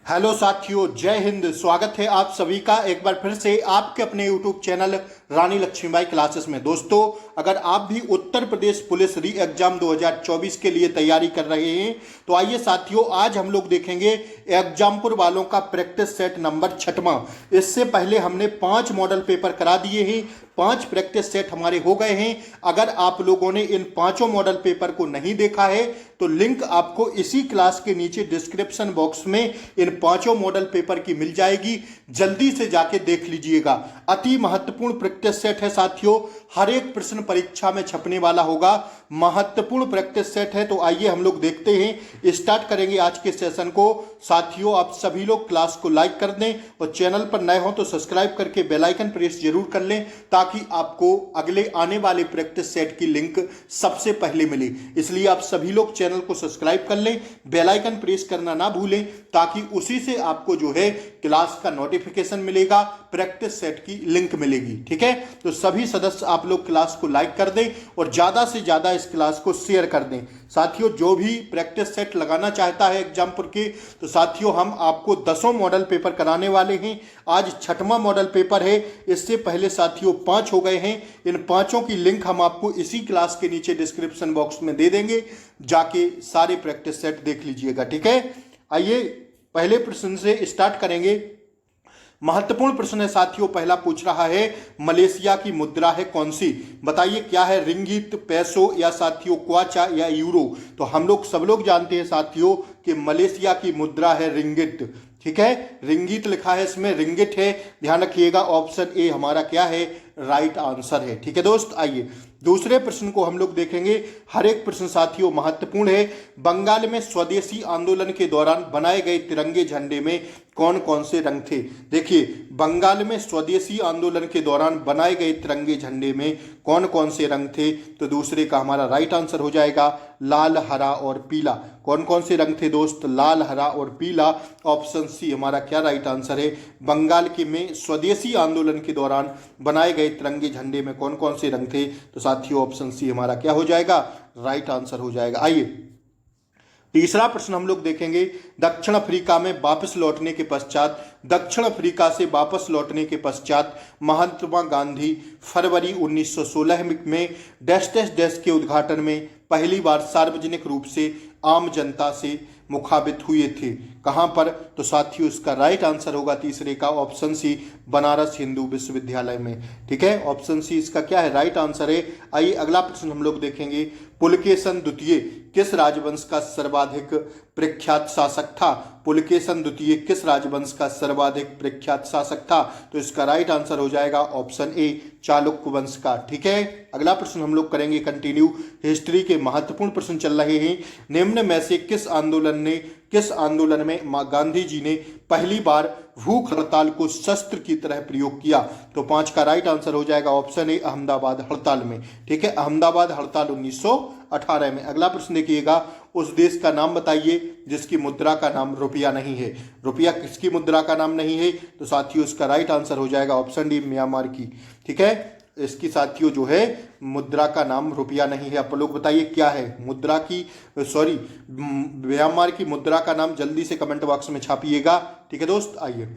Hello साथियों, जय हिंद। स्वागत है आप सभी का एक बार फिर से आपके अपने यूट्यूब चैनल रानी लक्ष्मीबाई क्लासेस में। दोस्तों, अगर आप भी उत्तर प्रदेश पुलिस री एग्जाम 2024 के लिए तैयारी कर रहे हैं तो आइए साथियों, आज हम लोग देखेंगे एग्जामपुर वालों का प्रैक्टिस सेट नंबर 6वां। इससे पहले हमने 5 मॉडल पेपर करा दिए हैं, 5 प्रैक्टिस सेट हमारे हो गए हैं। अगर आप लोगों ने इन 5 मॉडल पेपर को नहीं देखा है तो लिंक आपको इसी क्लास के नीचे डिस्क्रिप्शन बॉक्स में इन 5 मॉडल पेपर की मिल जाएगी। जल्दी से जाके देख लीजिएगा। अति महत्वपूर्ण प्रैक्टिस सेट है साथियों, हर एक प्रश्न परीक्षा में छपने वाला होगा। महत्वपूर्ण प्रैक्टिस सेट है। तो आइए हम लोग देखते हैं, स्टार्ट करेंगे आज के सेशन को। साथियों, आप सभी लोग क्लास को लाइक कर दें और चैनल पर नए हो तो सब्सक्राइब करके बेल आइकन प्रेस जरूर कर लें ताकि आपको अगले आने वाले प्रैक्टिस सेट की लिंक सबसे पहले मिले। इसलिए आप सभी लोग चैनल को सब्सक्राइब कर लें, बेल आइकन प्रेस करना ना भूलें ताकि उसी से आपको जो है क्लास का नोटिफिकेशन मिलेगा, प्रैक्टिस सेट की लिंक मिलेगी। ठीक है, तो सभी सदस्य आप लोग क्लास को लाइक कर दें और ज्यादा से ज्यादा इस क्लास को शेयर कर दें। साथियों, जो भी प्रैक्टिस सेट लगाना चाहता है एग्जामपुर के, तो साथियों हम आपको 10 मॉडल पेपर कराने वाले हैं। आज 6वां मॉडल पेपर है। इससे पहले साथियों 5 हो गए हैं। इन 5 की लिंक हम आपको इसी क्लास के नीचे डिस्क्रिप्शन बॉक्स में दे देंगे, जाके सारे प्रैक्टिस सेट देख लीजिएगा। ठीक है, आइए पहले प्रश्न से स्टार्ट करेंगे। महत्वपूर्ण प्रश्न है साथियों। पहला पूछ रहा है मलेशिया की मुद्रा है कौन सी? बताइए क्या है, रिंगित, पैसो या साथियों क्वाचा या यूरो? तो हम लोग सब लोग जानते हैं साथियों कि मलेशिया की मुद्रा है रिंगित। ठीक है, रिंगित लिखा है, इसमें रिंगिट है। ध्यान रखिएगा, ऑप्शन ए हमारा क्या है, राइट आंसर है। ठीक है दोस्त, आइए दूसरे प्रश्न को हम लोग देखेंगे। हर एक प्रश्न साथियों महत्वपूर्ण है। बंगाल में स्वदेशी आंदोलन के दौरान बनाए गए तिरंगे झंडे में कौन कौन से रंग थे? देखिए, बंगाल में स्वदेशी आंदोलन के दौरान बनाए गए तिरंगे झंडे में कौन कौन से रंग थे? तो दूसरे का हमारा राइट आंसर हो जाएगा लाल, हरा और पीला। कौन कौन से रंग थे दोस्त? लाल, हरा और पीला। ऑप्शन सी हमारा क्या राइट आंसर है? बंगाल के में स्वदेशी आंदोलन के दौरान बनाए गए तिरंगे झंडे में कौन कौन से रंग थे? तो साथियों ऑप्शन सी हमारा क्या हो जाएगा, राइट आंसर हो जाएगा। आइए तीसरा प्रश्न हम लोग देखेंगे। दक्षिण अफ्रीका में वापस लौटने के पश्चात, दक्षिण अफ्रीका से वापस लौटने के पश्चात महात्मा गांधी फरवरी 1916 में डैश डैश डैश के उद्घाटन में पहली बार सार्वजनिक रूप से आम जनता से मुखातिब हुए थे। कहां पर? तो साथियों इसका राइट आंसर होगा तीसरे का, ऑप्शन सी बनारस हिंदू विश्वविद्यालय में। ठीक है, ऑप्शन सी इसका क्या है, राइट आंसर है। आइए अगला प्रश्न हम लोग देखेंगे। पुलकेशन द्वितीय किस राजवंश का सर्वाधिक प्रख्यात शासक था? पुलकेशन द्वितीय किस राजवंश का सर्वाधिक प्रख्यात शासक था? तो इसका राइट आंसर हो जाएगा ऑप्शन ए चालुक्य वंश का। ठीक है, अगला प्रश्न हम लोग करेंगे कंटिन्यू। हिस्ट्री के महत्वपूर्ण प्रश्न चल रहे हैं। निम्न में से किस आंदोलन में गांधी जी ने पहली बार भूख हड़ताल को शस्त्र की तरह प्रयोग किया? तो 5 का राइट आंसर हो जाएगा ऑप्शन ए अहमदाबाद हड़ताल में। ठीक है, अहमदाबाद हड़ताल 1918 में। अगला प्रश्न देखिएगा। उस देश का नाम बताइए जिसकी मुद्रा का नाम रुपया नहीं है। रुपया किसकी मुद्रा का नाम नहीं है? तो साथियों इसका राइट आंसर हो जाएगा ऑप्शन डी म्यांमार की। ठीक है, इसकी साथियों जो है मुद्रा का नाम रुपया नहीं है। आप लोग बताइए क्या है मुद्रा की, सॉरी म्यांमार की मुद्रा का नाम, जल्दी से कमेंट बॉक्स में छापिएगा। ठीक है दोस्त, आइए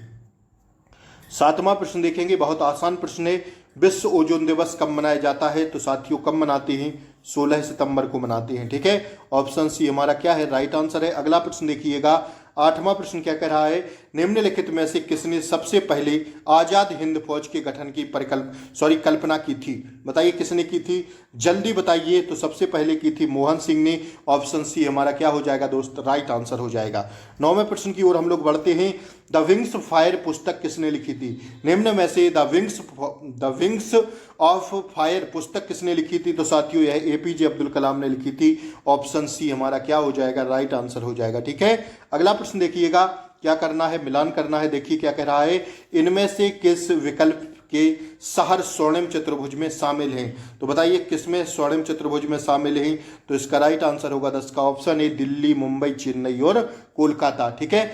7वां प्रश्न देखेंगे। बहुत आसान प्रश्न है। विश्व ओजोन दिवस कब मनाया जाता है? तो साथियों कब मनाते हैं? 16 सितंबर को मनाते हैं। ठीक है, ऑप्शन सी हमारा क्या है, राइट आंसर है। अगला प्रश्न देखिएगा। 8वां प्रश्न क्या कह रहा है? निम्नलिखित में से किसने सबसे पहले आजाद हिंद फौज के गठन की कल्पना की थी? बताइए किसने की थी, जल्दी बताइए। तो सबसे पहले की थी मोहन सिंह ने। ऑप्शन सी हमारा क्या हो जाएगा दोस्त, राइट आंसर हो जाएगा। 9वें प्रश्न की ओर हम लोग बढ़ते हैं। द विंग्स फायर पुस्तक किसने लिखी थी? निम्न में से द विंग्स ऑफ फायर पुस्तक किसने लिखी थी? तो साथियों यह एपीजे अब्दुल कलाम ने लिखी थी। ऑप्शन सी हमारा क्या हो जाएगा, राइट आंसर हो जाएगा। ठीक है, अगला प्रश्न देखिएगा। क्या करना है, मिलान करना है। देखिए क्या कह रहा है, इनमें से किस विकल्प के शहर स्वर्णिम चतुर्भुज में शामिल हैं? तो बताइए किसमें स्वर्णिम चतुर्भुज में शामिल हैं? तो इसका राइट आंसर होगा 10 का ऑप्शन ए दिल्ली, मुंबई, चेन्नई और कोलकाता। ठीक है,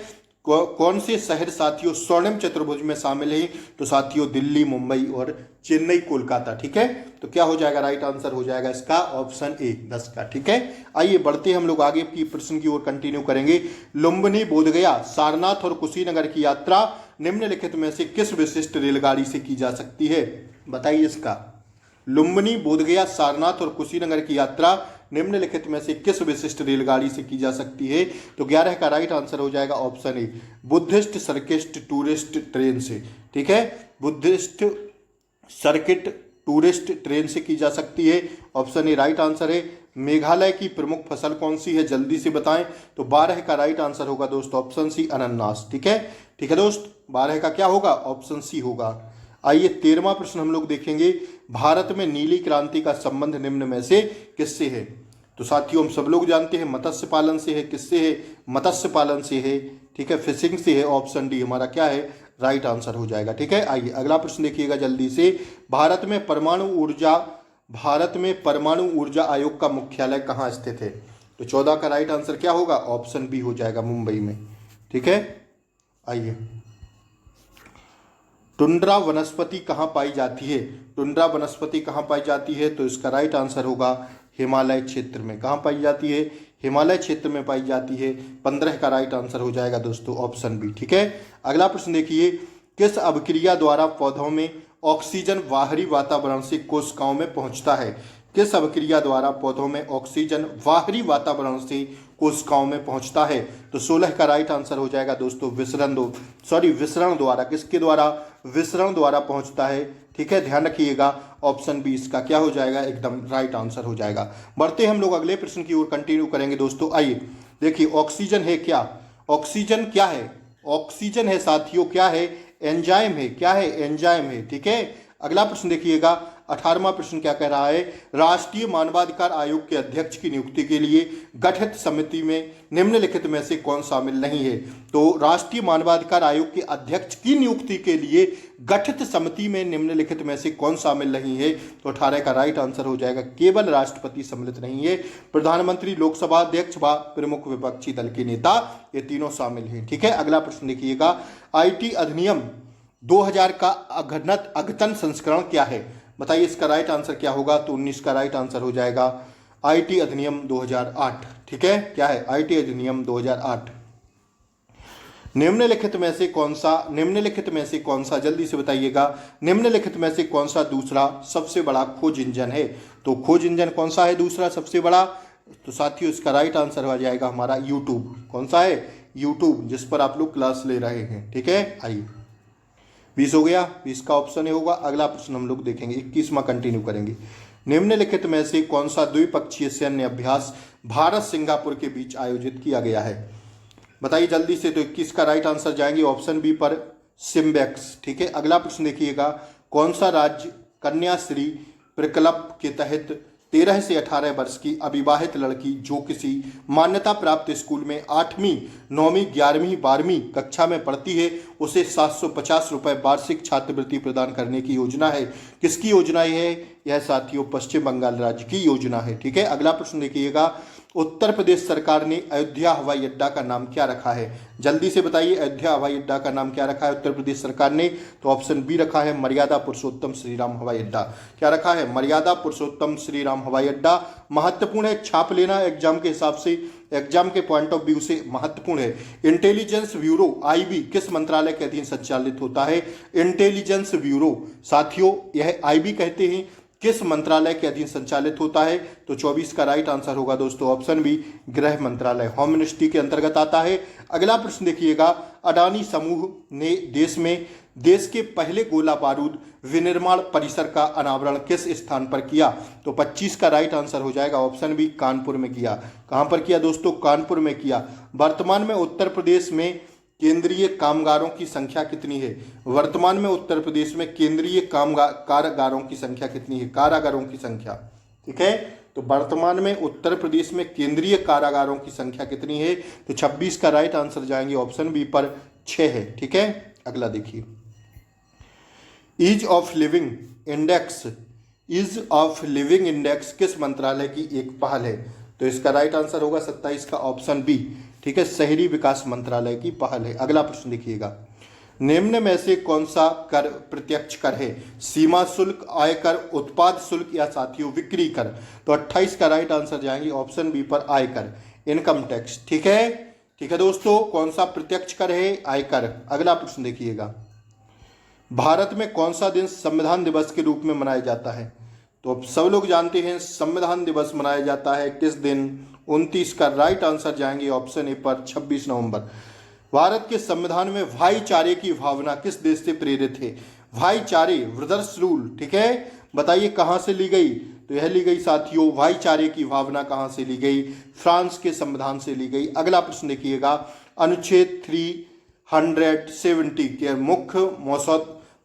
कौन से शहर साथियों स्वर्णिम चतुर्भुज में शामिल है? तो साथियों दिल्ली, मुंबई और चेन्नई, कोलकाता। ठीक है, तो क्या हो जाएगा? राइट आंसर हो जाएगा इसका ऑप्शन ए 10 का। ठीक है, आइए बढ़ते हम लोग आगे की प्रश्न की ओर कंटिन्यू करेंगे। लुम्बिनी, बोधगया, सारनाथ और कुशीनगर की यात्रा निम्नलिखित में से किस विशिष्ट रेलगाड़ी से की जा सकती है? बताइए इसका। लुम्बिनी, बोधगया, सारनाथ और कुशीनगर की यात्रा निम्नलिखित में से किस विशिष्ट रेलगाड़ी से की जा सकती है? तो 11 का राइट आंसर हो जाएगा option A Buddhist circuit tourist train से। ठीक है, बुद्धिस्ट सर्किट टूरिस्ट ट्रेन से की जा सकती है। ऑप्शन ए राइट आंसर है। मेघालय की प्रमुख फसल कौन सी है? जल्दी से बताएं। तो 12 का राइट आंसर होगा दोस्तों ऑप्शन सी अनानास। ठीक है दोस्त, 12 का क्या होगा? ऑप्शन सी होगा। आइए 13वां प्रश्न हम लोग देखेंगे। भारत में नीली क्रांति का संबंध निम्न में से किससे है? तो साथियों हम सब लोग जानते हैं मत्स्य पालन से है। किससे है? मत्स्य पालन से है। ठीक है, फिशिंग से है। ऑप्शन डी हमारा क्या है? राइट आंसर हो जाएगा। ठीक है, आइए अगला प्रश्न देखिएगा जल्दी से। भारत में परमाणु ऊर्जा आयोग का मुख्यालय कहाँ स्थित है? तो 14 का राइट आंसर क्या होगा? ऑप्शन बी हो जाएगा, मुंबई में। ठीक है, आइए टुंड्रा वनस्पति कहाँ पाई जाती है? टुंड्रा वनस्पति कहाँ पाई जाती है? तो इसका राइट आंसर होगा हिमालय क्षेत्र में। कहाँ पाई जाती है? हिमालय क्षेत्र में पाई जाती है। 15 का राइट आंसर हो जाएगा दोस्तों ऑप्शन बी। ठीक है, अगला प्रश्न देखिए। किस अभिक्रिया द्वारा पौधों में ऑक्सीजन बाहरी वातावरण से कोशिकाओं में पहुंचता है? किस अभिक्रिया द्वारा पौधों में ऑक्सीजन बाहरी वातावरण से कोशिकाओं में पहुंचता है? तो 16 का राइट आंसर हो जाएगा दोस्तों विसरण द्वारा। किसके द्वारा? विसरण द्वारा पहुंचता है। ठीक है, ध्यान रखिएगा ऑप्शन बी इसका क्या हो जाएगा? एकदम राइट आंसर हो जाएगा। बढ़ते हम लोग अगले प्रश्न की ओर कंटिन्यू करेंगे दोस्तों। आइए देखिए, ऑक्सीजन है क्या? ऑक्सीजन क्या है? ऑक्सीजन है साथियों क्या है? एंजाइम है। क्या है? एंजाइम है। ठीक है, अगला प्रश्न देखिएगा। 18वां प्रश्न क्या कह रहा है? राष्ट्रीय मानवाधिकार आयोग के अध्यक्ष की नियुक्ति के लिए गठित समिति में निम्नलिखित में से कौन शामिल नहीं है? तो राष्ट्रीय मानवाधिकार आयोग के अध्यक्ष की नियुक्ति के लिए गठित समिति में निम्नलिखित में से कौन शामिल नहीं है? तो 18 का राइट आंसर हो जाएगा केवल राष्ट्रपति सम्मिलित नहीं है। प्रधानमंत्री, लोकसभा अध्यक्ष व प्रमुख विपक्षी दल के नेता, ये तीनों शामिल हैं। ठीक है, अगला प्रश्न देखिएगा। IT अधिनियम 2000 का अद्यतन संस्करण क्या है? बताइए इसका राइट आंसर क्या होगा? तो 19 का राइट आंसर हो जाएगा IT अधिनियम 2008। ठीक है, क्या है? IT अधिनियम 2008। निम्नलिखित में से कौन सा जल्दी से बताइएगा, निम्नलिखित में से कौन सा दूसरा सबसे बड़ा खोज इंजन है? तो खोज इंजन कौन सा है दूसरा सबसे बड़ा? तो साथियों इसका राइट आंसर हो जाएगा हमारा यूट्यूब। कौन सा है? यूट्यूब, जिस पर आप लोग क्लास ले रहे हैं। ठीक है, आइए 20 हो गया, 20 का ऑप्शन ए होगा। अगला प्रश्न हम लोग देखेंगे, 21वां कंटिन्यू करेंगे। निम्नलिखित में से कौन सा द्विपक्षीय सैन्य अभ्यास भारत सिंगापुर के बीच आयोजित किया गया है? बताइए जल्दी से। तो 21 का राइट आंसर जाएंगे ऑप्शन बी पर, सिम्बेक्स। ठीक है, अगला प्रश्न देखिएगा। कौन सा राज्य कन्याश्री प्रकल्प के तहत 13 से 18 वर्ष की अविवाहित लड़की जो किसी मान्यता प्राप्त स्कूल में 8वीं, 9वीं, 11वीं, 12वीं कक्षा में पढ़ती है उसे 750 रुपये वार्षिक छात्रवृत्ति प्रदान करने की योजना है? किसकी योजना है? यह साथियों पश्चिम बंगाल राज्य की योजना है। ठीक है, अगला प्रश्न देखिएगा। उत्तर प्रदेश सरकार ने अयोध्या हवाई अड्डा का नाम क्या रखा है? जल्दी से बताइए, अयोध्या हवाई अड्डा का नाम क्या रखा है उत्तर प्रदेश सरकार ने? तो ऑप्शन बी रखा है मर्यादा पुरुषोत्तम श्री राम हवाई अड्डा। क्या रखा है? मर्यादा पुरुषोत्तम श्री राम हवाई अड्डा। महत्वपूर्ण है, छाप लेना एग्जाम के हिसाब से, एग्जाम के पॉइंट ऑफ व्यू से महत्वपूर्ण है। इंटेलिजेंस ब्यूरो IB किस मंत्रालय के अधीन संचालित होता है? इंटेलिजेंस ब्यूरो साथियों यह IB कहते हैं, किस मंत्रालय के अधीन संचालित होता है? तो 24 का राइट आंसर होगा दोस्तों ऑप्शन बी, गृह मंत्रालय, होम मिनिस्ट्री के अंतर्गत आता है। अगला प्रश्न देखिएगा। अडानी समूह ने देश के पहले गोला बारूद विनिर्माण परिसर का अनावरण किस स्थान पर किया? तो 25 का राइट आंसर हो जाएगा ऑप्शन बी, कानपुर में किया। कहां पर किया दोस्तों? कानपुर में किया। वर्तमान में उत्तर प्रदेश में केंद्रीय कामगारों की संख्या कितनी है? वर्तमान में उत्तर प्रदेश में केंद्रीय कारागारों की संख्या कितनी है? कारागारों की संख्या। ठीक है, तो वर्तमान में उत्तर प्रदेश में केंद्रीय कारागारों की संख्या कितनी है? तो 26 का राइट आंसर जाएंगे ऑप्शन बी पर, 6 है। ठीक है, अगला देखिए। ईज ऑफ लिविंग इंडेक्स किस मंत्रालय की एक पहल है? तो इसका राइट आंसर होगा 27 का ऑप्शन बी। ठीक है, शहरी विकास मंत्रालय की पहल है। अगला प्रश्न देखिएगा, निम्न में से कौन सा कर प्रत्यक्ष कर है? सीमा शुल्क, आयकर, उत्पाद शुल्क या साथियों बिक्री कर? तो 28 का राइट आंसर जाएंगे ऑप्शन बी पर, आयकर, इनकम टैक्स। ठीक है दोस्तों, कौन सा प्रत्यक्ष कर है? आयकर। अगला प्रश्न देखिएगा, भारत में कौन सा दिन संविधान दिवस के रूप में मनाया जाता है? तो अब सब लोग जानते हैं संविधान दिवस मनाया जाता है किस दिन? 29 का राइट आंसर जाएंगे ऑप्शन ए पर, 26 नवंबर। भारत के संविधान में भाईचारे की भावना किस देश से प्रेरित है? भाईचारे, ब्रदर्स रूल। ठीक है, बताइए कहां से ली गई? तो यह ली गई साथियों, भाईचारे की भावना कहां से ली गई? फ्रांस के संविधान से ली गई। अगला प्रश्न देखिएगा, अनुच्छेद 370 के मुख्य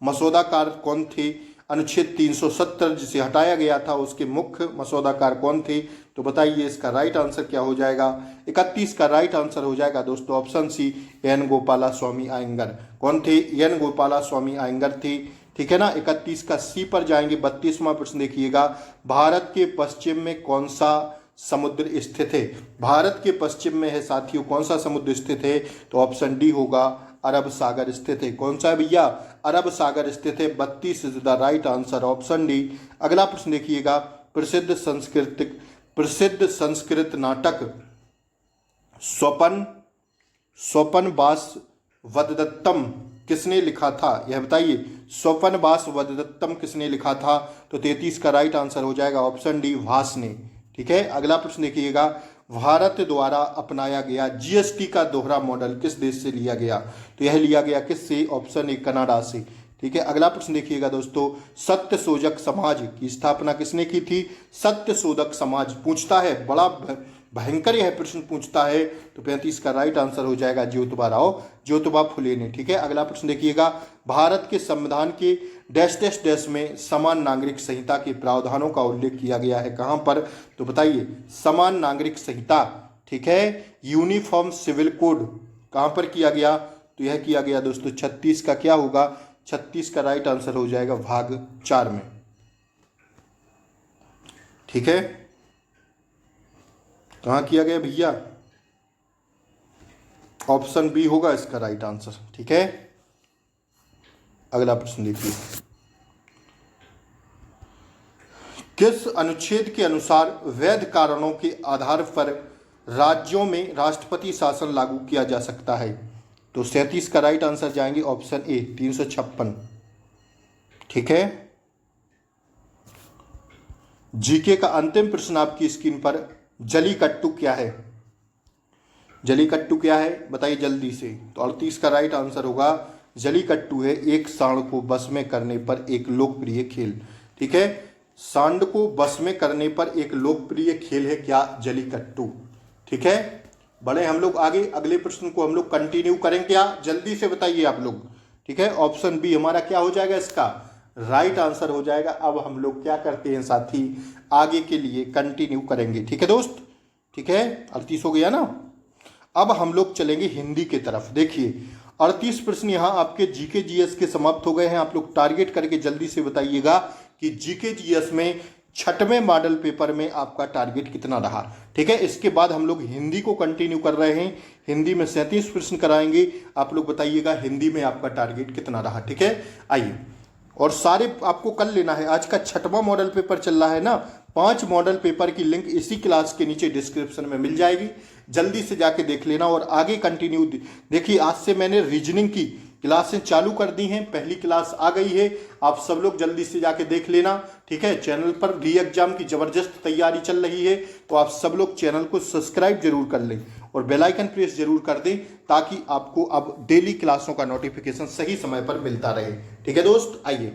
मसौदाकार कौन थे? अनुच्छेद 370 जिसे हटाया गया था उसके मुख्य मसौदाकार कौन थे? तो बताइए इसका राइट आंसर क्या हो जाएगा? 31 का राइट आंसर हो जाएगा दोस्तों ऑप्शन सी, एन गोपाला स्वामी अयंगर। कौन थे? एन गोपाला स्वामी अयंगर थे। ठीक है ना, 31 का सी पर जाएंगे। 32वां प्रश्न देखिएगा, भारत के पश्चिम में कौन सा समुद्र स्थित है? भारत के पश्चिम में है साथियों कौन सा समुद्र स्थित है? तो ऑप्शन डी होगा, अरब सागर स्थित है। कौन सा है भैया? अरब सागर स्थित है। 32 is the right answer, option D. अगला प्रश्न देखिएगा, प्रसिद्ध संस्कृत नाटक स्वपन वासवदत्तम किसने लिखा था? यह बताइए, स्वपन वासवदत्तम किसने लिखा था? तो 33 का राइट आंसर हो जाएगा ऑप्शन डी, भास ने। ठीक है, अगला प्रश्न देखिएगा, भारत द्वारा अपनाया गया जीएसटी का दोहरा मॉडल किस देश से लिया गया? तो यह लिया गया किससे? ऑप्शन ए, कनाडा से। ठीक है, अगला प्रश्न देखिएगा दोस्तों, सत्य शोधक समाज की स्थापना किसने की थी? सत्य शोधक समाज पूछता है, बड़ा भयंकर यह प्रश्न पूछता है। तो 35 का राइट आंसर हो जाएगा ज्योतिबा फुले ने। ठीक है, अगला प्रश्न देखिएगा, भारत के संविधान के डैश डैश डैश में समान नागरिक संहिता के प्रावधानों का उल्लेख किया गया है कहां पर? तो बताइए, समान नागरिक संहिता, ठीक है, यूनिफॉर्म सिविल कोड कहां पर किया गया? तो यह किया गया दोस्तों 36 का क्या होगा? 36 का राइट आंसर हो जाएगा भाग 4 में। ठीक है, कहां किया गया भैया? ऑप्शन बी होगा इसका राइट आंसर। ठीक है, अगला प्रश्न देखिए, किस अनुच्छेद के अनुसार वैध कारणों के आधार पर राज्यों में राष्ट्रपति शासन लागू किया जा सकता है? तो 37 का राइट आंसर जाएंगे ऑप्शन ए, 356। ठीक है, जीके का अंतिम प्रश्न आपकी स्क्रीन पर, जलीकट्टू क्या है? जलीकट्टू क्या है बताइए जल्दी से। तो 38 का राइट आंसर होगा, जलीकट्टू है एक सांड को बस में करने पर एक लोकप्रिय खेल। ठीक है, सांड को बस में करने पर एक लोकप्रिय खेल है क्या? जलीकट्टू। ठीक है, बढ़े हम लोग आगे, अगले प्रश्न को हम लोग कंटिन्यू करें क्या? जल्दी से बताइए आप लोग। ठीक है, ऑप्शन बी हमारा क्या हो जाएगा? इसका राइट आंसर हो जाएगा। अब हम लोग क्या करते हैं साथी, आगे के लिए कंटिन्यू करेंगे। ठीक है दोस्त, ठीक है, 38 हो गया ना। अब हम लोग चलेंगे हिंदी की तरफ। देखिए 38 प्रश्न यहाँ आपके जीके जीएस के समाप्त हो गए हैं। आप लोग टारगेट करके जल्दी से बताइएगा कि जीके जीएस में 6वें मॉडल पेपर में आपका टारगेट कितना रहा। ठीक है, इसके बाद हम लोग हिंदी को कंटिन्यू कर रहे हैं। हिंदी में 37 प्रश्न कराएंगे। आप लोग बताइएगा हिंदी में आपका टारगेट कितना रहा। ठीक है, आइए, और सारे आपको कर लेना है। आज का 6वां मॉडल पेपर चल रहा है ना, 5 मॉडल पेपर की लिंक इसी क्लास के नीचे डिस्क्रिप्शन में मिल जाएगी, जल्दी से जाके देख लेना और आगे कंटिन्यू। देखिए आज से मैंने रीजनिंग की क्लासें चालू कर दी हैं, पहली क्लास आ गई है, आप सब लोग जल्दी से जाके देख लेना। ठीक है, चैनल पर री एग्जाम की जबरदस्त तैयारी चल रही है, तो आप सब लोग चैनल को सब्सक्राइब जरूर कर लें और बेल आइकन प्रेस जरूर कर दें, ताकि आपको अब डेली क्लासों का नोटिफिकेशन सही समय पर मिलता रहे। ठीक है दोस्त, आइए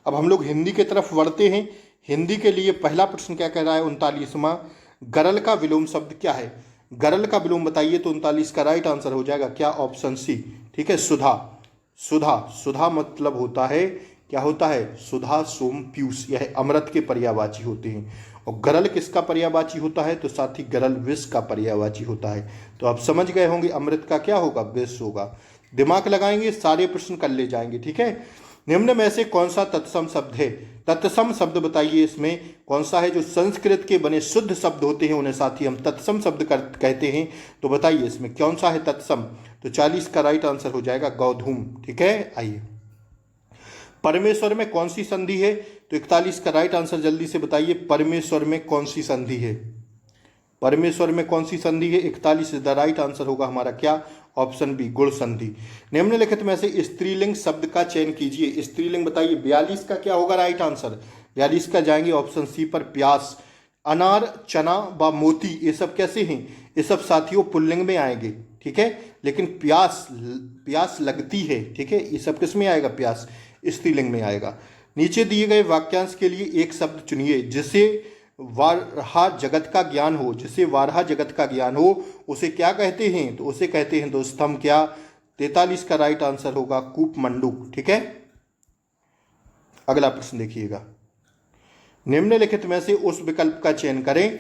अब हम लोग हिंदी की तरफ बढ़ते हैं। हिंदी के लिए पहला प्रश्न क्या कह रहा है? 39वां, गरल का विलोम शब्द क्या है? गरल का विलोम बताइए। तो 39 का राइट आंसर हो जाएगा क्या? Option C. ठीक है, सुधा। सुधा, सुधा मतलब होता है, क्या होता है? सुधा, सोम, पीयूष, यह अमृत के पर्यायवाची होते हैं। और गरल किसका पर्यायवाची होता है? तो साथ ही गरल विष का पर्यायवाची होता है। तो आप समझ गए होंगे अमृत का क्या होगा? विष होगा। दिमाग लगाएंगे, सारे प्रश्न कर ले जाएंगे। ठीक है, निम्न में से कौन सा तत्सम शब्द है? तत्सम शब्द बताइए, इसमें कौन सा है? जो संस्कृत के बने शुद्ध शब्द होते हैं उन्हें साथी हम तत्सम शब्द कहते हैं। तो बताइए इसमें कौन सा है तत्सम? तो 40 का राइट आंसर हो जाएगा गौधूम। ठीक है, आइए। परमेश्वर में कौन सी संधि है? तो 41 का राइट आंसर जल्दी से बताइए, परमेश्वर में कौन सी संधि है? परमेश्वर में कौन सी संधि है? 41 द राइट आंसर होगा हमारा क्या? ऑप्शन बी, गुण संधि। निम्नलिखित में से स्त्रीलिंग शब्द का चयन कीजिए। स्त्रीलिंग बताइए, 42 का क्या होगा राइट आंसर? 42 का जाएंगे ऑप्शन सी पर, प्यास। अनार, चना व मोती ये सब कैसे हैं? ये सब साथियों पुल्लिंग में आएंगे। ठीक है, लेकिन प्यास, प्यास लगती है। ठीक है, ये सब किस में आएगा? प्यास स्त्रीलिंग में आएगा। नीचे दिए गए वाक्यांश के लिए एक शब्द चुनिए जिसे वारहा जगत का ज्ञान हो। जिसे वारहा जगत का ज्ञान हो उसे क्या कहते हैं? तो उसे कहते हैं दोस्त हम क्या? 43 का राइट आंसर होगा कूपमंडूक। ठीक है, अगला प्रश्न देखिएगा। निम्नलिखित में से उस विकल्प का चयन करें।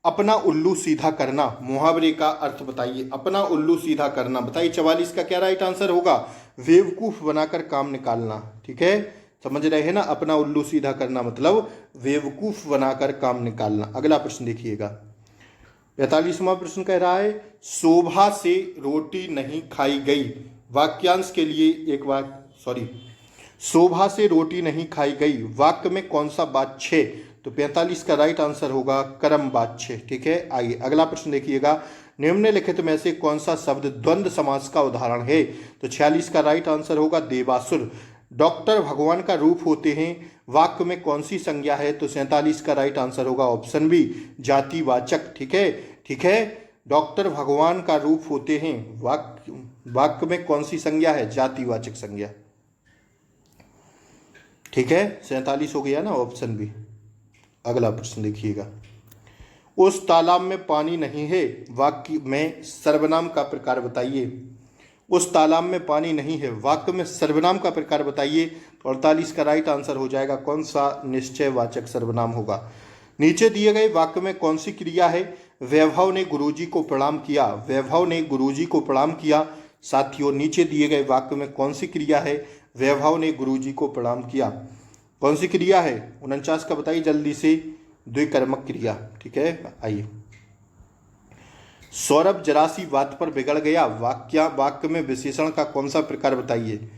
अपना उल्लू सीधा करना, मुहावरे का अर्थ बताइए। अपना उल्लू सीधा करना बताइए, 44 का क्या राइट आंसर होगा? बेवकूफ बनाकर काम निकालना। ठीक है, समझ रहे हैं ना? अपना उल्लू सीधा करना मतलब बेवकूफ बनाकर काम निकालना। अगला प्रश्न देखिएगा, 45वां प्रश्न कह रहा है शोभा से रोटी नहीं खाई गई। वाक्यांश के लिए एक शोभा से रोटी नहीं खाई गई वाक्य में कौन सा वाच्य? तो 45 का राइट आंसर होगा कर्म वाच्य। ठीक है, आइए अगला प्रश्न देखिएगा। निम्नलिखित में से कौन सा शब्द द्वंद्व समास का उदाहरण है? तो 46 का राइट आंसर होगा देवासुर। डॉक्टर भगवान का रूप होते हैं वाक्य में कौन सी संज्ञा है? तो 47 का राइट आंसर होगा ऑप्शन बी, जातिवाचक। ठीक है, ठीक है, डॉक्टर भगवान का रूप होते हैं वाक्य में कौन सी संज्ञा है? जातिवाचक संज्ञा। ठीक है, 47 हो गया ना, ऑप्शन बी। अगला प्रश्न देखिएगा, उस तालाब में पानी नहीं है वाक्य में सर्वनाम का प्रकार बताइए। उस तालाब में पानी नहीं है वाक्य में सर्वनाम का प्रकार बताइए। तो 48 का राइट आंसर हो जाएगा कौन सा? निश्चयवाचक सर्वनाम होगा। नीचे दिए गए वाक्य में कौन सी क्रिया है? वैभव ने गुरुजी को प्रणाम किया। वैभव ने गुरुजी को प्रणाम किया। साथियों नीचे दिए गए वाक्य में कौन सी क्रिया है? वैभव ने गुरुजी को प्रणाम किया। कौन सी क्रिया है? 49 का बताइए जल्दी से, द्विकर्मक क्रिया। ठीक है, आइए। सौरभ जरा सी बात पर बिगड़ गया वाक्य में विशेषण का कौन सा प्रकार बताइए।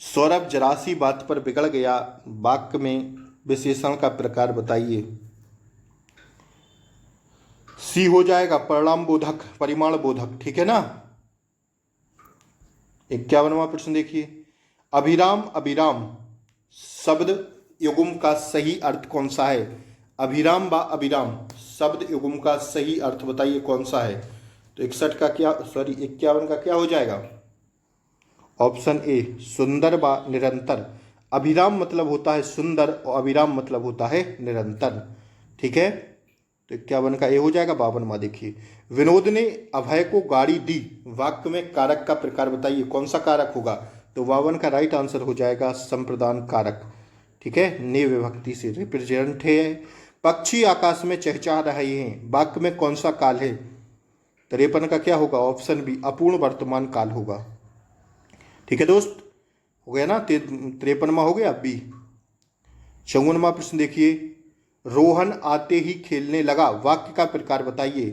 सौरभ जरा सी बात पर बिगड़ गया वाक्य में विशेषण का प्रकार बताइए। सी हो जाएगा परिणाम बोधक, परिमाण बोधक। ठीक है ना। 51वां प्रश्न देखिए, अभिराम अभिराम शब्द युग्म का सही अर्थ कौन सा है? अभिराम व अभिराम शब्द युग्म का सही अर्थ बताइए कौन सा है? तो 51 का क्या 51 का क्या हो जाएगा? ऑप्शन ए, सुंदर व निरंतर। अभिराम मतलब होता है सुंदर और अभिराम मतलब होता है निरंतर। ठीक है, तो 51 का ए हो जाएगा। 52वां देखिए, विनोद ने अभय को गाड़ी दी वाक्य में कारक का प्रकार बताइए, कौन सा कारक होगा? तो 52 का राइट आंसर हो जाएगा संप्रदान कारक। ठीक है, ने विभक्ति से रिप्रेजेंट है। पक्षी आकाश में चहचहा रहे हैं वाक्य में कौन सा काल है? 53 का क्या होगा? ऑप्शन बी, अपूर्ण वर्तमान काल होगा। ठीक है दोस्त, हो गया ना, 53वां हो गया बी। 54वां प्रश्न देखिए, रोहन आते ही खेलने लगा वाक्य का प्रकार बताइए।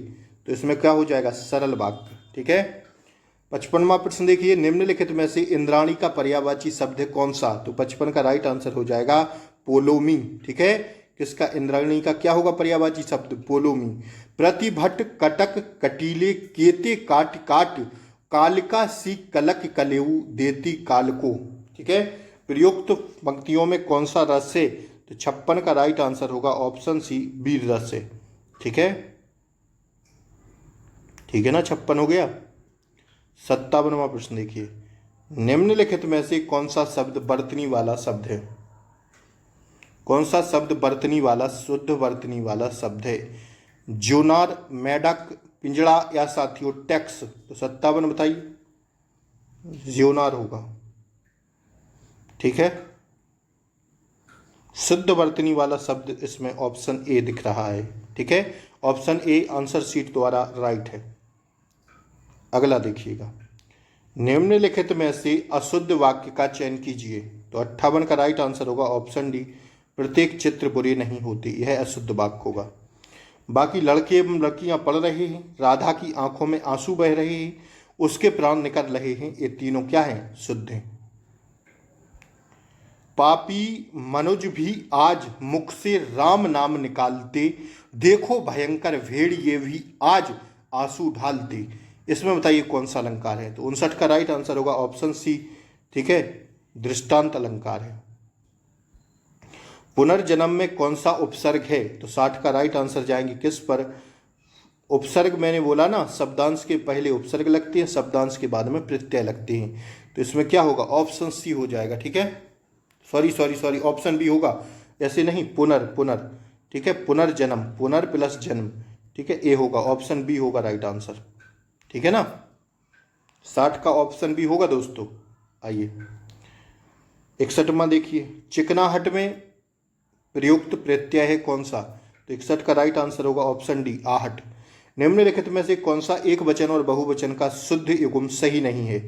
तो इसमें क्या हो जाएगा? सरल वाक्य। ठीक है, 55वां प्रश्न देखिए, निम्नलिखित में से इंद्राणी का पर्यायवाची शब्द है कौन सा? तो 55 का राइट आंसर हो जाएगा पोलोमी। ठीक है, किसका? इंद्राणी का क्या होगा पर्यायवाची शब्द? पोलोमी। प्रतिभट कटक कटीले केते काट काट कालिका सी कलक कलेऊ देती काल को। ठीक है, प्रयुक्त पंक्तियों में कौन सा रस है? तो 56 का राइट आंसर होगा ऑप्शन सी, वीर रस है। ठीक है, ठीक है ना, 56 हो गया। 57वां प्रश्न देखिए, निम्नलिखित में से कौन सा शब्द बर्तनी वाला शब्द है? कौन सा शब्द बर्तनी वाला, शुद्ध बर्तनी वाला शब्द है? जोनार, मेढक, पिंजड़ा या साथियों टैक्स? तो 57 बताइए, ज्योनार होगा। ठीक है, शुद्ध बर्तनी वाला शब्द इसमें ऑप्शन ए दिख रहा है। ठीक है, ऑप्शन ए आंसर शीट द्वारा राइट है। अगला देखिएगा, निम्नलिखित में से अशुद्ध वाक्य का चयन कीजिए। तो 58 का राइट आंसर होगा ऑप्शन डी, प्रत्येक चित्र बुरे नहीं होते, यह अशुद्ध वाक्य होगा। बाकी लड़के एवं लड़कियां पढ़ रहे हैं, राधा की आंखों में आंसू बह रहे हैं, उसके प्राण निकल रहे हैं, ये तीनों क्या हैं? शुद्ध हैं। पापी मनुज भी आज मुख से राम नाम निकालते, देखो भयंकर भेड़ ये भी आज आंसू ढालते। इसमें बताइए कौन सा अलंकार है? तो 59 का राइट आंसर होगा ऑप्शन सी, ठीक है, दृष्टांत अलंकार है। पुनर्जन्म में कौन सा उपसर्ग है? तो 60 का राइट आंसर जाएंगे किस पर? उपसर्ग मैंने बोला ना, शब्दांश के पहले उपसर्ग लगते हैं, शब्दांश के बाद में प्रत्यय लगते हैं। तो इसमें क्या होगा? ऑप्शन सी हो जाएगा, ठीक है। सॉरी ऑप्शन बी होगा, ऐसे नहीं, पुनर, ठीक है, पुनर्जन्म, पुनर प्लस जन्म, ठीक है, ए होगा, ऑप्शन बी होगा राइट आंसर, ठीक है ना। 60 का ऑप्शन बी होगा दोस्तों। आइए 61वां देखिए, चिकनाहट में प्रयुक्त प्रत्यय है कौन सा? तो 61 का राइट आंसर होगा ऑप्शन डी, आहट। निम्नलिखित में से कौन सा एक वचन और बहुवचन का शुद्ध युग्म सही नहीं है?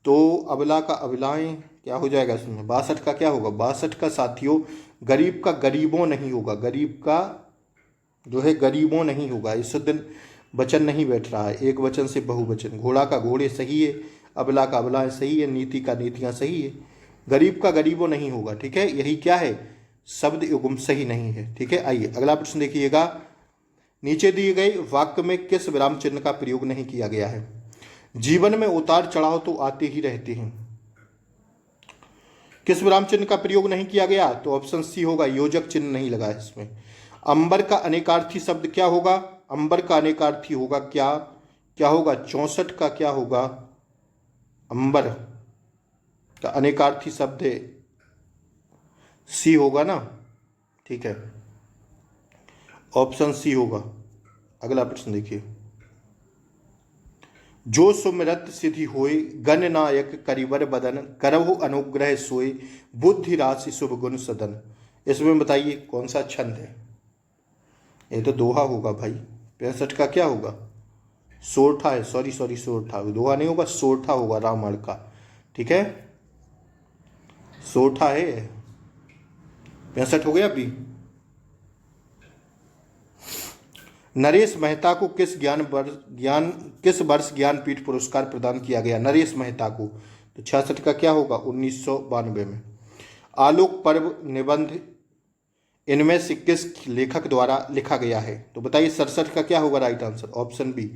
तो अबला का अबलाएं क्या हो जाएगा इसमें? 62 का क्या होगा? 62 का साथियों गरीब का गरीबों नहीं होगा, गरीब का जो है गरीबों नहीं होगा, इस शुद्ध वचन नहीं बैठ रहा है, एक वचन से बहुवचन। घोड़ा का घोड़े सही है, अबला का अबलाएं सही है, नीति का नीतियां सही है, गरीब का गरीबों नहीं होगा, ठीक है, यही क्या है? शब्द युग्म सही नहीं है, ठीक है। आइए अगला प्रश्न देखिएगा, नीचे दिए गए वाक्य में किस विराम चिन्ह का प्रयोग नहीं किया गया है? जीवन में उतार चढ़ाव तो आते ही रहते हैं, किस विराम चिन्ह का प्रयोग नहीं किया गया? तो ऑप्शन सी होगा, योजक चिन्ह नहीं लगा है इसमें। अंबर का अनेकार्थी शब्द क्या होगा? अंबर का अनेकार्थी होगा क्या होगा? 64 का क्या होगा? अंबर का अनेकार्थी शब्द है, सी होगा ना, ठीक है, ऑप्शन सी होगा। अगला प्रश्न देखिए, जो सुमिरत सिद्धि होय गण नायक करिवर बदन, करहु अनुग्रह सोय बुद्धि राशि शुभ गुण सदन। इसमें बताइए कौन सा छंद है? ये तो दोहा होगा भाई। 65 का क्या होगा? सोरठा है, सॉरी सोरठा, दोहा नहीं होगा, सोरठा होगा रामायण का, ठीक है, सोरठा है। 65 हो गया अभी। नरेश मेहता को किस वर्ष ज्ञानपीठ पुरस्कार प्रदान किया गया? नरेश मेहता को। तो 66 का क्या होगा? 1992 में। आलोक पर्व निबंध इनमें से किस लेखक द्वारा लिखा गया है? तो बताइए 67 का क्या होगा right answer? Option B,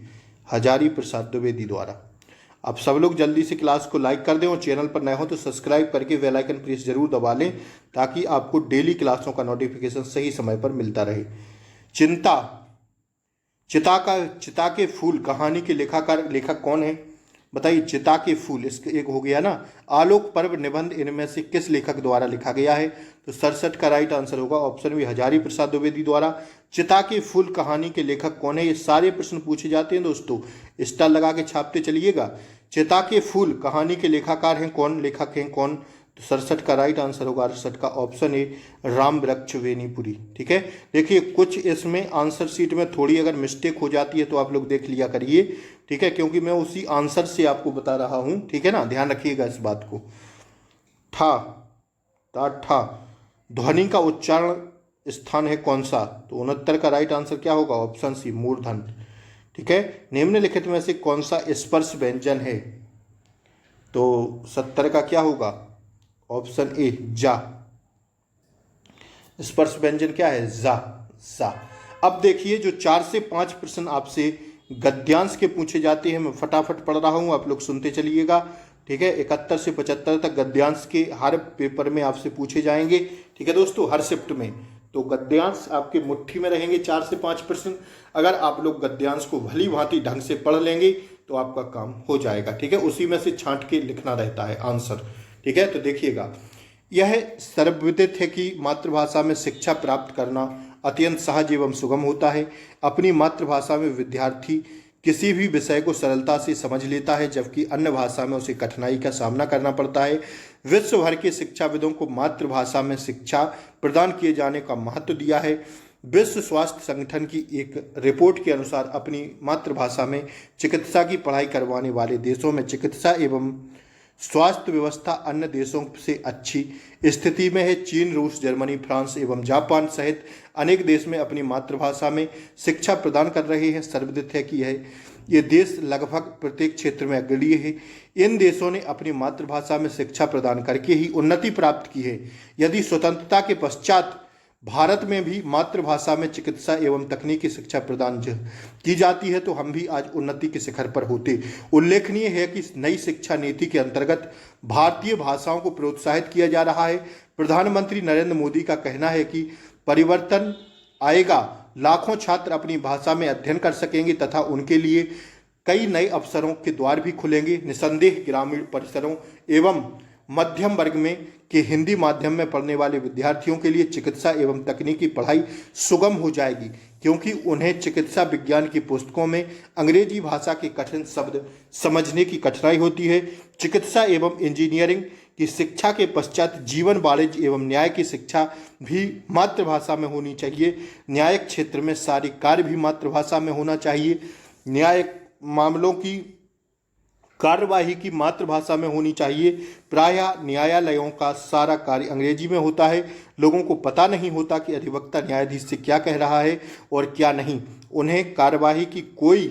Hazari Prasad Dwivedi द्वारा। आप सब लोग जल्दी से क्लास को लाइक कर दें और चैनल पर नए हो तो सब्सक्राइब करके बेल आइकन प्रेस जरूर दबा लें ताकि आपको डेली क्लासों का नोटिफिकेशन सही समय पर मिलता रहे। चिता के फूल कहानी के लेखक कौन है? बताइए, चिता के फूल, इसके एक हो गया ना। आलोक पर्व निबंध इनमें से किस लेखक द्वारा लिखा गया है? तो 67 का राइट आंसर होगा ऑप्शन बी, हजारी प्रसाद द्विवेदी द्वारा। चिता के फूल कहानी के लेखक कौन है? ये सारे प्रश्न पूछे जाते हैं दोस्तों, स्टार लगा के छापते चलिएगा। चिता के फूल कहानी के लेखक हैं कौन? तो 67 का राइट आंसर होगा 68 का ऑप्शन ए, राम वृक्ष वेनीपुरी, ठीक है। देखिए कुछ इसमें आंसर शीट में थोड़ी अगर मिस्टेक हो जाती है तो आप लोग देख लिया करिए, ठीक है, क्योंकि मैं उसी आंसर से आपको बता रहा हूं, ठीक है ना, ध्यान रखिएगा इस बात को। ठा ध्वनि का उच्चारण स्थान है कौन सा? तो 69 का राइट आंसर क्या होगा? ऑप्शन सी, मूर्धन, ठीक है। निम्नलिखित में से कौन सा स्पर्श व्यंजन है? तो 70 का क्या होगा? ऑप्शन ए, जा। स्पर्श व्यंजन क्या है? जा। अब देखिए जो 4 से 5 प्रश्न आपसे गद्यांश के पूछे जाते हैं, मैं फटाफट पढ़ रहा हूं, आप लोग सुनते चलिएगा, ठीक है। 71 से 75 तक गद्यांश के हर पेपर में आपसे पूछे जाएंगे, ठीक है दोस्तों, हर शिफ्ट में। तो गद्यांश आपके मुट्ठी में रहेंगे 4 से 5 प्रश्न। अगर आप लोग गद्यांश को भली भांति ढंग से पढ़ लेंगे तो आपका काम हो जाएगा, ठीक है। उसी में से छांट के लिखना रहता है आंसर, ठीक है। तो देखिएगा, यह सर्वविदित है कि मातृभाषा में शिक्षा प्राप्त करना अत्यंत सहज एवं सुगम होता है। अपनी मातृभाषा में विद्यार्थी किसी भी विषय को सरलता से समझ लेता है, जबकि अन्य भाषा में उसे कठिनाई का सामना करना पड़ता है। विश्व भर के शिक्षाविदों को मातृभाषा में शिक्षा प्रदान किए जाने का महत्व दिया है। विश्व स्वास्थ्य संगठन की एक रिपोर्ट के अनुसार अपनी मातृभाषा में चिकित्सा की पढ़ाई करवाने वाले देशों में चिकित्सा एवं स्वास्थ्य व्यवस्था अन्य देशों से अच्छी स्थिति में है। चीन, रूस, जर्मनी, फ्रांस एवं जापान सहित अनेक देश में अपनी मातृभाषा में शिक्षा प्रदान कर रहे हैं। सर्वविदित है कि ये देश लगभग प्रत्येक क्षेत्र में अग्रणीय है। इन देशों ने अपनी मातृभाषा में शिक्षा प्रदान करके ही उन्नति प्राप्त की है। यदि स्वतंत्रता के पश्चात भारत में भी मातृभाषा में चिकित्सा एवं तकनीकी शिक्षा प्रदान की जाती है तो हम भी आज उन्नति के शिखर पर होते। उल्लेखनीय है कि नई शिक्षा नीति के अंतर्गत भारतीय भाषाओं को प्रोत्साहित किया जा रहा है। प्रधानमंत्री नरेंद्र मोदी का कहना है कि परिवर्तन आएगा, लाखों छात्र अपनी भाषा में अध्ययन कर सकेंगे तथा उनके लिए कई नए अवसरों के द्वार भी खुलेंगे। निसंदेह ग्रामीण परिसरों एवं मध्यम वर्ग में के हिंदी माध्यम में पढ़ने वाले विद्यार्थियों के लिए चिकित्सा एवं तकनीकी पढ़ाई सुगम हो जाएगी, क्योंकि उन्हें चिकित्सा विज्ञान की पुस्तकों में अंग्रेजी भाषा के कठिन शब्द समझने की कठिनाई होती है। चिकित्सा एवं इंजीनियरिंग की शिक्षा के पश्चात जीवन, वाणिज्य एवं न्याय की शिक्षा भी मातृभाषा में होनी चाहिए। न्यायिक क्षेत्र में सारी कार्य भी मातृभाषा में होना चाहिए। न्यायिक मामलों की कार्यवाही की मातृभाषा में होनी चाहिए। प्रायः न्यायालयों का सारा कार्य अंग्रेजी में होता है। लोगों को पता नहीं होता कि अधिवक्ता न्यायाधीश से क्या कह रहा है और क्या नहीं। उन्हें कार्यवाही की कोई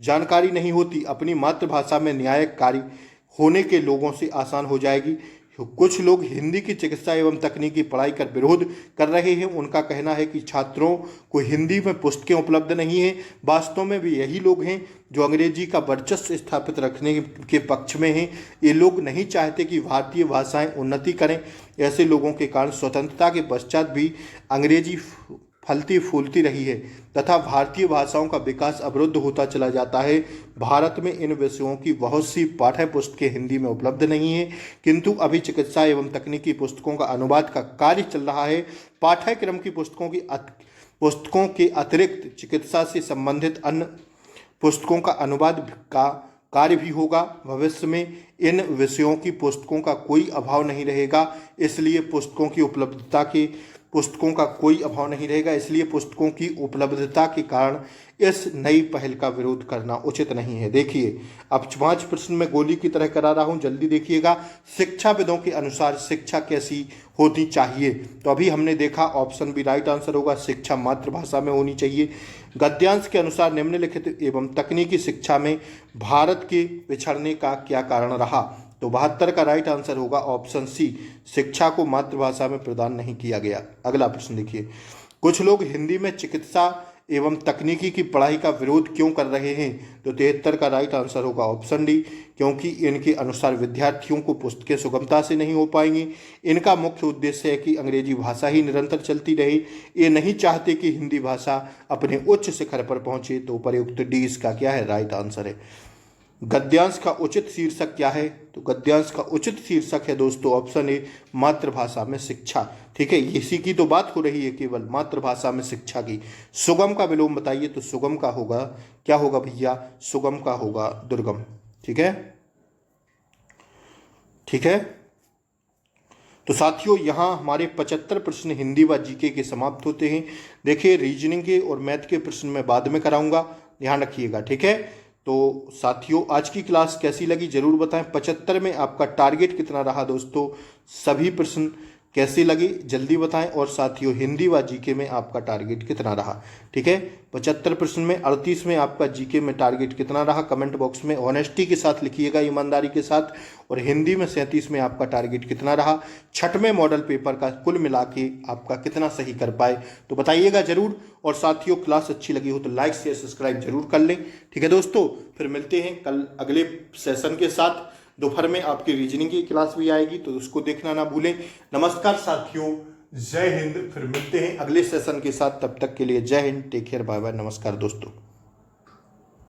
जानकारी नहीं होती। अपनी मातृभाषा में न्यायिक कार्य होने के लोगों से आसान हो जाएगी। कुछ लोग हिंदी की चिकित्सा एवं तकनीकी पढ़ाई कर विरोध कर रहे हैं। उनका कहना है कि छात्रों को हिंदी में पुस्तकें उपलब्ध नहीं हैं। वास्तव में भी यही लोग हैं जो अंग्रेजी का वर्चस्व स्थापित रखने के पक्ष में हैं। ये लोग नहीं चाहते कि भारतीय भाषाएं उन्नति करें। ऐसे लोगों के कारण स्वतंत्रता के पश्चात भी अंग्रेजी फलती फूलती रही है तथा भारतीय भाषाओं का विकास अवरुद्ध होता चला जाता है। भारत में इन विषयों की बहुत सी पाठ्य पुस्तकें हिंदी में उपलब्ध नहीं हैं, किंतु अभी चिकित्सा एवं तकनीकी पुस्तकों का अनुवाद का कार्य चल रहा है। पाठ्यक्रम की पुस्तकों के अतिरिक्त चिकित्सा से संबंधित अन्य पुस्तकों का अनुवाद का कार्य भी होगा। भविष्य में इन विषयों की पुस्तकों का कोई अभाव नहीं रहेगा, इसलिए पुस्तकों की उपलब्धता के कारण इस नई पहल का विरोध करना उचित नहीं है। देखिए, अब 5 प्रश्न में गोली की तरह करा रहा हूं, जल्दी देखिएगा। शिक्षाविदों के अनुसार शिक्षा कैसी होती चाहिए? तो अभी हमने देखा ऑप्शन बी राइट आंसर होगा, शिक्षा मातृभाषा में होनी चाहिए। गद्यांश के अनुसार निम्नलिखित एवं तकनीकी शिक्षा में भारत के पिछड़ने का क्या कारण रहा? तो 72 का राइट आंसर होगा ऑप्शन सी, शिक्षा को मातृभाषा में प्रदान नहीं किया गया। अगला प्रश्न देखिए, कुछ लोग हिंदी में चिकित्सा एवं तकनीकी की पढ़ाई का विरोध क्यों कर रहे हैं? तो 73 का राइट आंसर होगा ऑप्शन डी, क्योंकि इनके अनुसार विद्यार्थियों को पुस्तकें सुगमता से नहीं हो पाएंगी। इनका मुख्य उद्देश्य है कि अंग्रेजी भाषा ही निरंतर चलती रहे। ये नहीं चाहते कि हिंदी भाषा अपने उच्च शिखर पर पहुंचे। तो उपयुक्त डी इसका क्या है? राइट आंसर है। गद्यांश का उचित शीर्षक क्या है? तो गद्यांश का उचित शीर्षक है दोस्तों ऑप्शन ए, मातृभाषा में शिक्षा। ठीक है, इसी की तो बात हो रही है, केवल मातृभाषा में शिक्षा की। सुगम का विलोम बताइए, तो सुगम का होगा क्या होगा भैया? सुगम का होगा दुर्गम। ठीक है, ठीक है। तो साथियों, यहाँ हमारे 75 प्रश्न हिंदी व जीके के समाप्त होते हैं। देखिए, रीजनिंग के और मैथ के प्रश्न मैं बाद में कराऊंगा, ध्यान रखिएगा। ठीक है, तो साथियों, आज की क्लास कैसी लगी जरूर बताएं। 75 में आपका टारगेट कितना रहा दोस्तों? सभी प्रश्न कैसे लगे जल्दी बताएं। और साथियों, हिंदी व जीके में आपका टारगेट कितना रहा? ठीक है, 75 प्रश्न में 38 में आपका जीके में टारगेट कितना रहा? कमेंट बॉक्स में ऑनेस्टी के साथ लिखिएगा, ईमानदारी के साथ। और हिंदी में 37 में आपका टारगेट कितना रहा? 6वें मॉडल पेपर का कुल मिला के आपका कितना सही कर पाए तो बताइएगा जरूर। और साथियों, क्लास अच्छी लगी हो तो लाइक शेयर सब्सक्राइब जरूर कर लें। ठीक है दोस्तों, फिर मिलते हैं कल अगले सेशन के साथ। दोपहर में आपकी रीजनिंग की क्लास भी आएगी, तो उसको देखना ना भूलें। नमस्कार साथियों, जय हिंद। फिर मिलते हैं अगले सेशन के साथ, तब तक के लिए जय हिंद, टेक केयर, बाय बाय, नमस्कार दोस्तों।